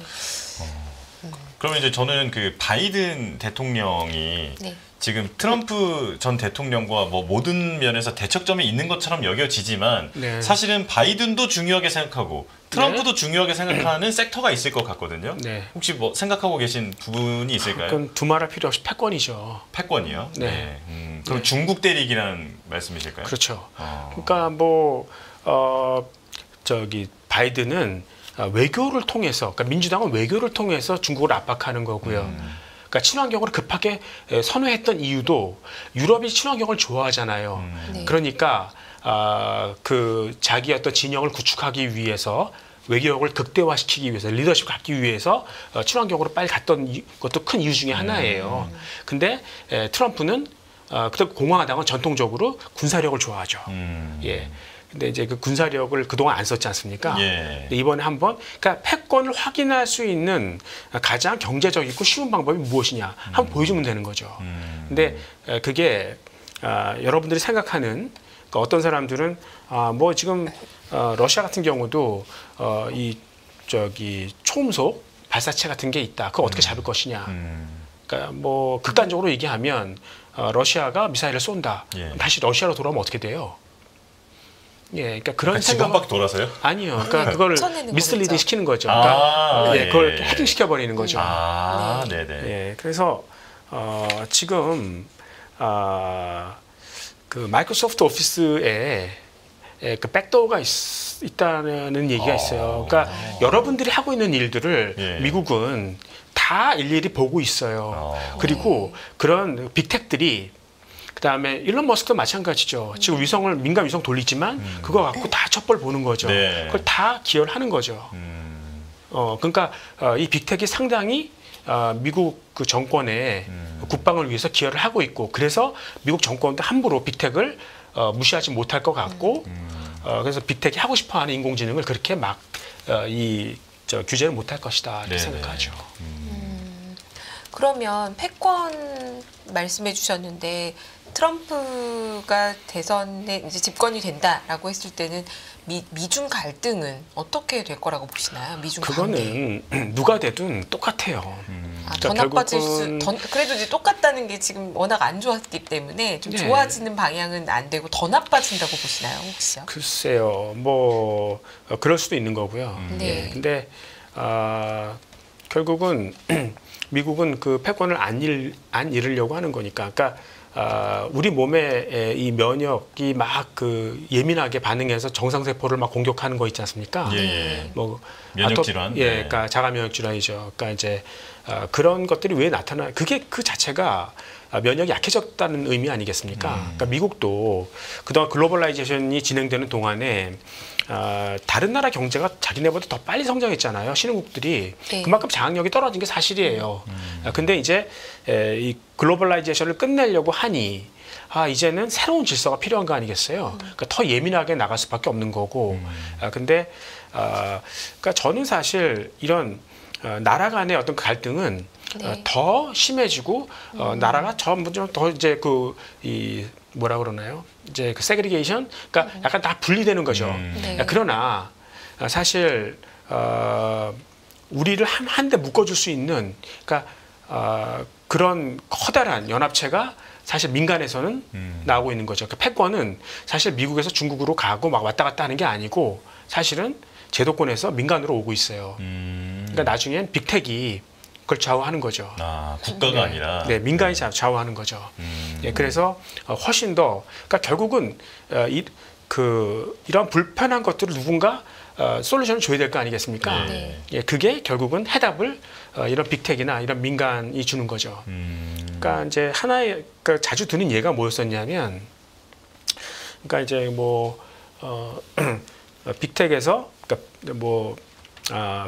B: 그러면 이제 저는 그 바이든 대통령이 지금 트럼프 전 대통령과 뭐 모든 면에서 대척점이 있는 것처럼 여겨지지만 사실은 바이든도 중요하게 생각하고 트럼프도 중요하게 생각하는 섹터가 있을 것 같거든요. 혹시 뭐 생각하고 계신 부분이 있을까요?
A: 그건 두말할 필요 없이 패권이죠.
B: 패권이요? 그럼 중국 대리기라는 말씀이실까요?
A: 그렇죠. 그러니까 뭐 바이든은 외교를 통해서, 그러니까 민주당은 외교를 통해서 중국을 압박하는 거고요. 그러니까 친환경을 급하게 선회했던 이유도 유럽이 친환경을 좋아하잖아요. 그러니까 그 자기 어떤 진영을 구축하기 위해서 외교력을 극대화시키기 위해서 리더십을 갖기 위해서 친환경으로 빨리 갔던 것도 큰 이유 중에 하나예요. 근데 트럼프는 그때 공화당은 전통적으로 군사력을 좋아하죠. 예. 근데 이제 그 군사력을 그동안 안 썼지 않습니까? 근데 이번에 한번 그러니까 패권을 확인할 수 있는 가장 경제적이고 쉬운 방법이 무엇이냐 한번 보여주면 되는 거죠. 근데 그게 여러분들이 생각하는 그러니까 어떤 사람들은 뭐 지금 러시아 같은 경우도 이 초음속 발사체 같은 게 있다. 그거 어떻게 잡을 것이냐. 그러니까 뭐 극단적으로 얘기하면 러시아가 미사일을 쏜다. 다시 러시아로 돌아오면 어떻게 돼요? 예, 그러니까 그런
B: 지금 한 바퀴 돌아서요?
A: 아니요. 그러니까 그걸 미스리드 시키는 거죠. 그러니까 그걸 해킹시켜 버리는 거죠. 예, 그래서 지금 그 마이크로소프트 오피스에 그 백도어가 있다는 얘기가 있어요. 그러니까 여러분들이 하고 있는 일들을 미국은 다 일일이 보고 있어요. 그리고 그런 빅텍들이 그다음에 일론 머스크도 마찬가지죠. 지금 민간 위성 돌리지만 그거 갖고 다 첩벌 보는 거죠. 그걸 다 기여를 하는 거죠. 그러니까 이 빅텍이 상당히 미국 그 정권의 국방을 위해서 기여를 하고 있고 그래서 미국 정권도 함부로 빅텍을 무시하지 못할 것 같고 그래서 빅텍이 하고 싶어하는 인공지능을 그렇게 막 규제를 못할 것이다 이렇게 생각하죠.
C: 그러면 패권 말씀해 주셨는데 트럼프가 대선에 이제 집권이 된다라고 했을 때는 미중 갈등은 어떻게 될 거라고 보시나요? 미중
A: 그거는 누가 되든 똑같아요.
C: 더 나빠질 그래도 이제 똑같다는 게 지금 워낙 안 좋았기 때문에 좀 좋아지는 방향은 안 되고 더 나빠진다고 보시나요, 혹시요?
A: 글쎄요, 뭐 그럴 수도 있는 거고요. 근데 결국은 미국은 그 패권을 안 잃으려고 하는 거니까. 그러니까 우리 몸의 이 면역이 막 그 예민하게 반응해서 정상세포를 막 공격하는 거 있지 않습니까? 뭐
B: 면역 질환.
A: 그러니까 자가 면역 질환이죠. 그러니까 이제 그런 것들이 왜 나타나? 그게 그 자체가 면역이 약해졌다는 의미 아니겠습니까? 그러니까 미국도 그동안 글로벌라이제이션이 진행되는 동안에 다른 나라 경제가 자기네보다 더 빨리 성장했잖아요. 신흥국들이.
C: 네.
A: 그만큼 장악력이 떨어진 게 사실이에요. 근데 이제 이 글로벌라이제이션을 끝내려고 하니 이제는 새로운 질서가 필요한 거 아니겠어요? 그러니까 더 예민하게 나갈 수밖에 없는 거고. 근데 그러니까 저는 사실 이런 나라 간의 어떤 갈등은
C: 네.
A: 더 심해지고 나라가 전부 좀 더 이제 이 뭐라 그러나요? 이제 그 세그리게이션, 그러니까 약간 다 분리되는 거죠.
C: 네.
A: 그러나 사실 우리를 한데 묶어줄 수 있는, 그러니까 그런 커다란 연합체가 사실 민간에서는 나오고 있는 거죠. 그 패권은 사실 미국에서 중국으로 가고 막 왔다 갔다 하는 게 아니고 사실은 제도권에서 민간으로 오고 있어요. 그러니까 나중엔 빅텍이 그걸 좌우하는 거죠.
B: 국가가 아니라.
A: 네, 민간이 좌우하는 거죠. 예, 그래서 훨씬 더, 그러니까 결국은 이런 불편한 것들을 누군가 솔루션을 줘야 될 거 아니겠습니까?
C: 네.
A: 예, 그게 결국은 해답을 이런 빅텍이나 이런 민간이 주는 거죠. 그러니까 이제 하나의 자주 드는 예가 뭐였었냐면, 그러니까 이제 뭐 빅텍에서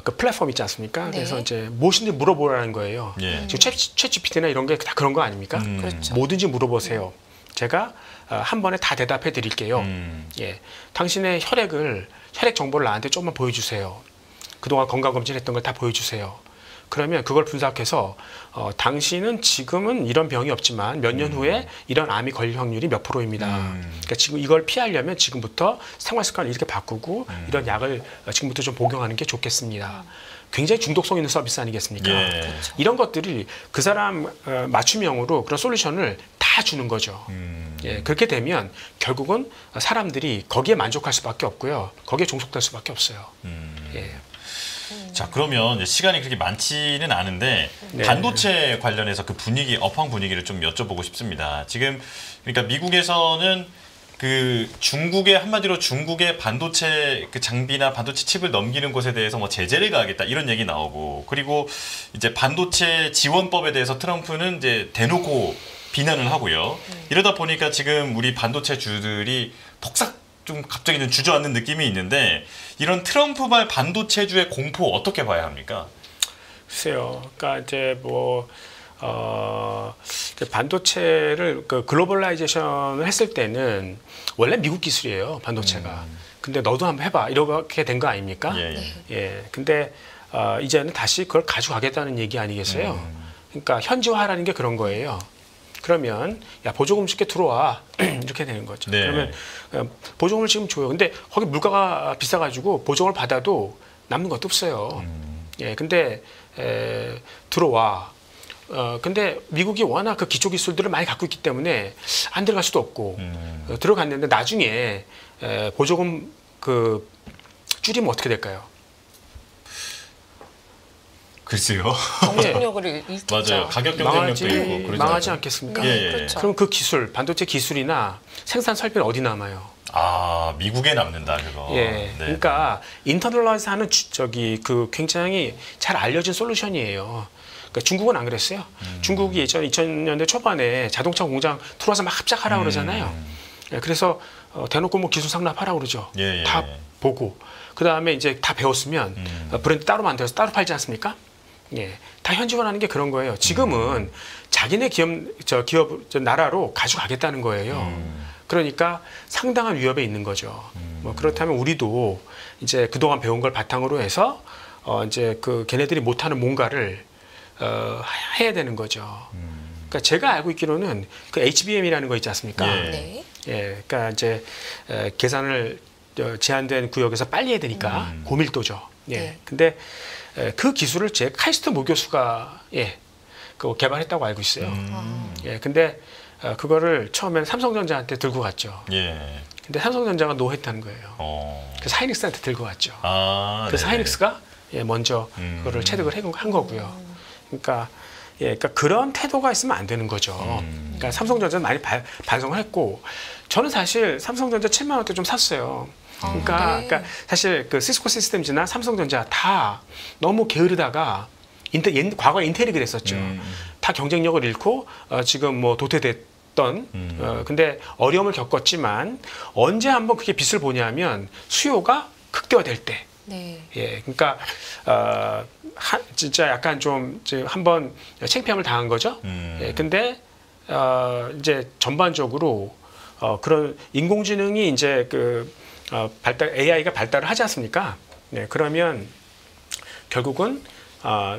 A: 그 플랫폼 있지 않습니까?
C: 네.
A: 그래서 이제 무엇인지 물어보라는 거예요.
B: 예.
A: 지금 챗GPT나 이런 게 다 그런 거 아닙니까?
C: 그렇죠.
A: 뭐든지 물어보세요. 제가 한 번에 다 대답해 드릴게요. 예, 당신의 혈액 정보를 나한테 조금만 보여주세요. 그동안 건강검진했던 걸 다 보여주세요. 그러면 그걸 분석해서 당신은 지금은 이런 병이 없지만 몇 년 후에 이런 암이 걸릴 확률이 몇 프로입니다. 그러니까 지금 이걸 피하려면 지금부터 생활 습관을 이렇게 바꾸고 이런 약을 지금부터 좀 복용하는 게 좋겠습니다. 굉장히 중독성 있는 서비스 아니겠습니까?
B: 예.
C: 그렇죠.
A: 이런 것들이 그 사람 맞춤형으로 그런 솔루션을 다 주는 거죠. 예, 그렇게 되면 결국은 사람들이 거기에 만족할 수밖에 없고요. 거기에 종속될 수밖에 없어요. 예.
B: 자, 그러면 이제 시간이 그렇게 많지는 않은데
A: 네.
B: 반도체 관련해서 그 분위기, 업황 분위기를 좀 여쭤보고 싶습니다. 지금 그러니까 미국에서는 그 한마디로 중국의 반도체 그 장비나 반도체 칩을 넘기는 것에 대해서 뭐 제재를 가하겠다 이런 얘기 나오고, 그리고 이제 반도체 지원법에 대해서 트럼프는 이제 대놓고 비난을 하고요. 이러다 보니까 지금 우리 반도체 주들이 폭삭 좀 갑자기 좀 주저앉는 느낌이 있는데, 이런 트럼프발 반도체주의 공포 어떻게 봐야 합니까?
A: 글쎄요. 그러니까 이제 이제 반도체를 글로벌라이제이션을 했을 때는 원래 미국 기술이에요, 반도체가. 근데 너도 한번 해봐, 이렇게 된 거 아닙니까?
B: 예.
A: 예. 근데 이제는 다시 그걸 가져가겠다는 얘기 아니겠어요? 그러니까 현지화라는 게 그런 거예요. 그러면 야, 보조금 줄게, 들어와. 이렇게 되는 거죠.
B: 네.
A: 그러면 보조금을 지금 줘요. 근데 거기 물가가 비싸가지고 보조금을 받아도 남는 것도 없어요. 예, 근데 들어와. 근데 미국이 워낙 그 기초 기술들을 많이 갖고 있기 때문에 안 들어갈 수도 없고 들어갔는데 나중에 보조금 줄이면 어떻게 될까요?
B: 글쎄요.
C: 경쟁력을 잃겠죠.
B: 맞아요. 가격 경쟁력도 있고 그러지
A: 망하지
B: 않아요?
A: 않겠습니까?
C: 네,
B: 예.
C: 그렇죠.
A: 그럼 그 기술, 반도체 기술이나 생산 설비는 어디 남아요?
B: 미국에 남는다 그거.
A: 예,
B: 네.
A: 그러니까 인터널라이즈 하는 굉장히 잘 알려진 솔루션이에요. 그러니까 중국은 안 그랬어요. 중국이 예전 2000년대 초반에 자동차 공장 들어와서 막 합작하라고 그러잖아요. 예, 그래서 대놓고 뭐 기술 상납하라고 그러죠.
B: 예.
A: 다 보고. 그 다음에 이제 다 배웠으면 브랜드 따로 만들어서 따로 팔지 않습니까? 예, 다 현지화하는 게 그런 거예요. 지금은 자기네 나라로 가져가겠다는 거예요. 그러니까 상당한 위협에 있는 거죠. 뭐 그렇다면 우리도 이제 그동안 배운 걸 바탕으로 해서 이제 걔네들이 못하는 뭔가를 해야 되는 거죠. 그러니까 제가 알고 있기로는 그 HBM이라는 거 있지 않습니까?
B: 예.
C: 네.
A: 예, 그러니까 이제 계산을 제한된 구역에서 빨리 해야 되니까 고밀도죠. 예.
C: 네.
A: 근데 그 기술을 제 카이스트 모 교수가 그거 개발했다고 알고 있어요. 예, 근데 그거를 처음엔 삼성전자한테 들고 갔죠.
B: 예.
A: 근데 삼성전자가 노했다는 거예요. 그래서 하이닉스한테 들고 갔죠. 그래서
B: 네네.
A: 하이닉스가 먼저 그거를 체득을 한 거고요. 그러니까 그러니까 그런 태도가 있으면 안 되는 거죠. 그러니까 삼성전자는 많이 반성을 했고, 저는 사실 삼성전자 7만 원대 좀 샀어요. 그러니까,
C: 네.
A: 그러니까 사실 그 시스코 시스템즈나 삼성전자 다 너무 게으르다가 과거에 인텔이 그랬었죠. 다 다 경쟁력을 잃고 지금 뭐 도태됐던 근데 어려움을 겪었지만 언제 한번 그게 빛을 보냐면 수요가 극대화될 때.
C: 네.
A: 예, 그러니까 진짜 약간 좀 한번 창피함을 당한 거죠. 예, 근데 이제 전반적으로 그런 인공지능이 이제 AI가 발달을 하지 않습니까? 네, 그러면 결국은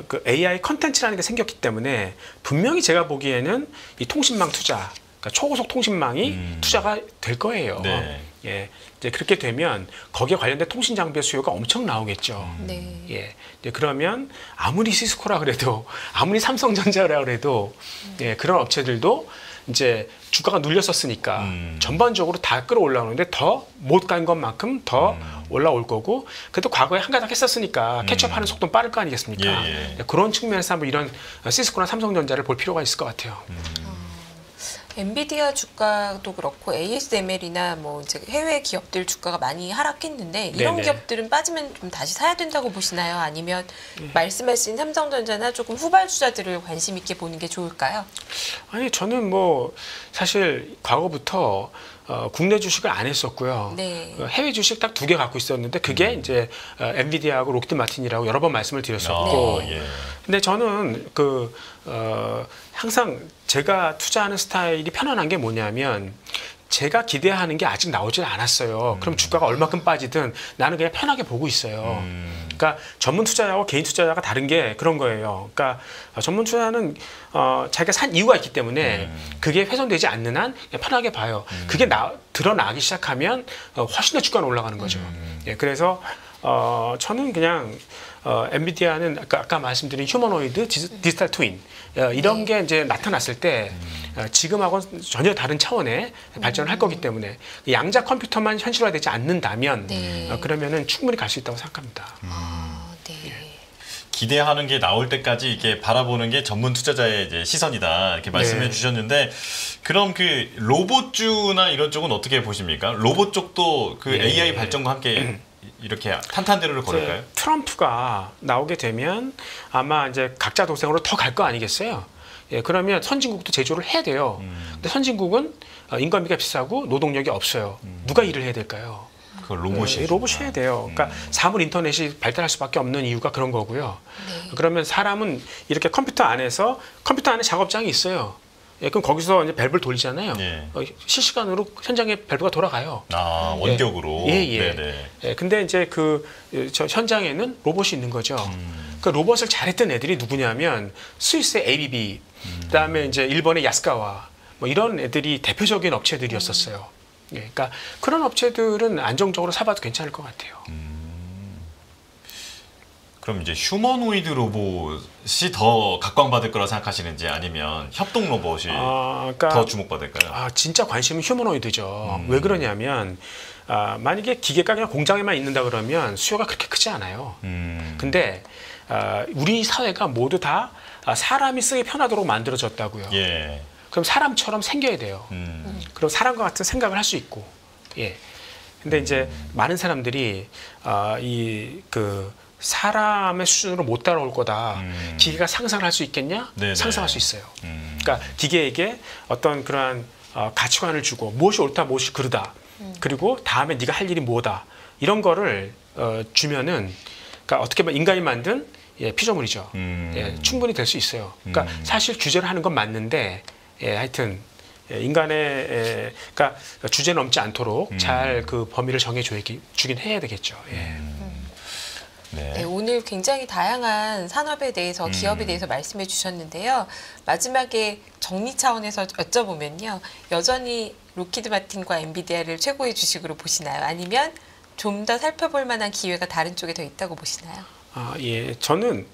A: 그 AI 컨텐츠라는 게 생겼기 때문에 분명히 제가 보기에는 이 통신망 투자, 그러니까 초고속 통신망이 투자가 될 거예요.
B: 네.
A: 예, 이제 그렇게 되면 거기에 관련된 통신 장비의 수요가 엄청 나오겠죠.
C: 네.
A: 예, 이제 그러면 아무리 시스코라 그래도 아무리 삼성전자라 그래도 예, 그런 업체들도 이제 주가가 눌렸었으니까 전반적으로 다 끌어올라오는데 더 못 간 것만큼 더 올라올 거고 그래도 과거에 한 가닥 했었으니까 캐치업하는 속도는 빠를 거 아니겠습니까?
B: 예, 예.
A: 그런 측면에서 한번 이런 시스코나 삼성전자를 볼 필요가 있을 것 같아요.
C: 엔비디아 주가도 그렇고 ASML이나 뭐 이제 해외 기업들 주가가 많이 하락했는데 이런
A: 네네.
C: 기업들은 빠지면 좀 다시 사야 된다고 보시나요? 아니면 말씀하신 삼성전자나 조금 후발주자들을 관심 있게 보는 게 좋을까요?
A: 아니 저는 뭐 사실 과거부터 국내 주식을 안 했었고요.
C: 네.
A: 해외 주식 딱 2개 갖고 있었는데 그게 이제 엔비디아하고 록히드 마틴이라고 여러 번 말씀을 드렸었고,
B: 예.
A: 근데 저는 항상 제가 투자하는 스타일이 편안한 게 뭐냐면 제가 기대하는 게 아직 나오질 않았어요. 그럼 주가가 얼마큼 빠지든 나는 그냥 편하게 보고 있어요. 그러니까 전문 투자자와 개인 투자자가 다른 게 그런 거예요. 그러니까 전문 투자는 자기가 산 이유가 있기 때문에 그게 훼손되지 않는 한 그냥 편하게 봐요. 그게 드러나기 시작하면 훨씬 더 주가는 올라가는 거죠. 예, 그래서 저는 그냥 엔비디아는 아까 말씀드린 휴머노이드 디지털 트윈 이런 게 이제 나타났을 때 지금하고는 전혀 다른 차원의 발전을 할 거기 때문에 양자 컴퓨터만 현실화되지 않는다면
C: 네.
A: 그러면은 충분히 갈 수 있다고 생각합니다.
C: 네.
B: 기대하는 게 나올 때까지 이렇게 바라보는 게 전문 투자자의 이제 시선이다 이렇게 말씀해
A: 네.
B: 주셨는데 그럼 그 로봇주나 이런 쪽은 어떻게 보십니까? 로봇 쪽도 그
A: 네.
B: AI 발전과 함께 이렇게 탄탄대로를 걸을까요?
A: 트럼프가 나오게 되면 아마 이제 각자 도생으로 더 갈 거 아니겠어요? 예, 그러면 선진국도 제조를 해야 돼요. 근데 선진국은 인건비가 비싸고 노동력이 없어요. 누가 일을 해야 될까요?
B: 그 로봇이
A: 로봇이 해야 돼요. 그러니까 사물 인터넷이 발달할 수밖에 없는 이유가 그런 거고요.
C: 네.
A: 그러면 사람은 이렇게 컴퓨터 안에 작업장이 있어요. 예, 그럼 거기서 이제 밸브를 돌리잖아요.
B: 예.
A: 실시간으로 현장에 밸브가 돌아가요.
B: 아 원격으로.
A: 예, 예.
B: 네네.
A: 예, 근데 이제 저 현장에는 로봇이 있는 거죠. 그 로봇을 잘했던 애들이 누구냐면 스위스의 ABB, 그다음에 이제 일본의 야스카와 뭐 이런 애들이 대표적인 업체들이었었어요. 예, 그러니까 그런 업체들은 안정적으로 사봐도 괜찮을 것 같아요.
B: 그럼 이제 휴머노이드 로봇이 더 각광받을 거라 생각하시는지 아니면 협동 로봇이 더 주목받을까요?
A: 진짜 관심은 휴머노이드죠. 왜 그러냐면 만약에 기계가 그냥 공장에만 있는다 그러면 수요가 그렇게 크지 않아요. 근데 우리 사회가 모두 다 사람이 쓰기 편하도록 만들어졌다고요.
B: 예.
A: 그럼 사람처럼 생겨야 돼요. 그럼 사람과 같은 생각을 할 수 있고, 예. 근데 이제 많은 사람들이 사람의 수준으로 못 따라올 거다. 기계가 상상을 할 수 있겠냐?
B: 네네.
A: 상상할 수 있어요. 그러니까 기계에게 어떤 그러한 가치관을 주고 무엇이 옳다, 무엇이 그르다. 그리고 다음에 네가 할 일이 뭐다. 이런 거를 주면은, 그러니까 어떻게 보면 인간이 만든 피조물이죠. 예, 충분히 될 수 있어요. 그러니까 사실 규제를 하는 건 맞는데, 하여튼 그러니까 주제 넘지 않도록 잘 그 범위를 정해주긴 해야 되겠죠. 예.
B: 네.
C: 네, 오늘 굉장히 다양한 산업에 대해서 기업에 대해서 말씀해 주셨는데요. 마지막에 정리 차원에서 여쭤보면요. 여전히 록히드 마틴과 엔비디아를 최고의 주식으로 보시나요? 아니면 좀 더 살펴볼 만한 기회가 다른 쪽에 더 있다고 보시나요?
A: 예. 저는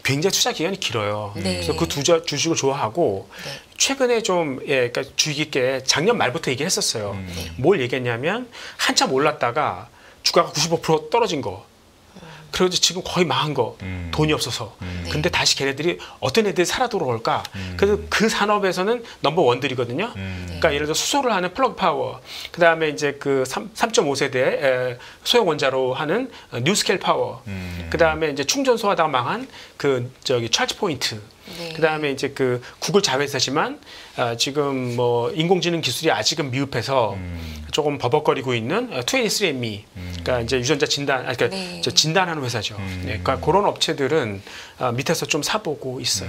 A: 굉장히 투자 기간이 길어요.
C: 네.
A: 그래서 그 주식을 좋아하고
C: 네.
A: 최근에 좀 그러니까 주의 깊게 작년 말부터 얘기했었어요. 뭘 얘기했냐면 한참 올랐다가 주가가 95% 떨어진 거. 그래도 지금 거의 망한 거 돈이 없어서. 근데 다시 걔네들이 어떤 애들이 살아 돌아올까? 그래서 그 산업에서는 넘버 원들이거든요. 그러니까 예를 들어 수소를 하는 플러그 파워, 그 다음에 이제 그 3.5세대 소형 원자로 하는 뉴스케일 파워, 그 다음에 이제 충전소하다가 망한 그 저기 찰지 포인트.
C: 네.
A: 그다음에 이제 그 구글 자회사지만 지금 뭐 인공지능 기술이 아직은 미흡해서 조금 버벅거리고 있는 23andMe, 그러니까 이제 유전자 진단, 그러니까
C: 네.
A: 저 진단하는 회사죠. 네, 그러니까 그런 업체들은 밑에서 좀 사보고 있어요.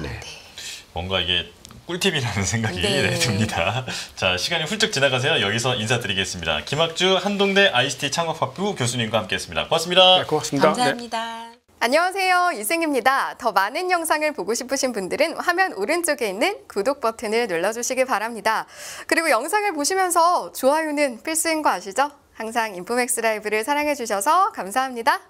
A: 네.
B: 뭔가 이게 꿀팁이라는 생각이
C: 네.
B: 듭니다. 자, 시간이 훌쩍 지나가세요. 여기서 인사드리겠습니다. 김학주 한동대 ICT 창업학부 교수님과 함께했습니다. 고맙습니다.
A: 네, 고맙습니다. 네.
C: 감사합니다.
D: 안녕하세요. 이승입니다. 더 많은 영상을 보고 싶으신 분들은 화면 오른쪽에 있는 구독 버튼을 눌러주시기 바랍니다. 그리고 영상을 보시면서 좋아요는 필수인 거 아시죠? 항상 인포맥스 라이브를 사랑해주셔서 감사합니다.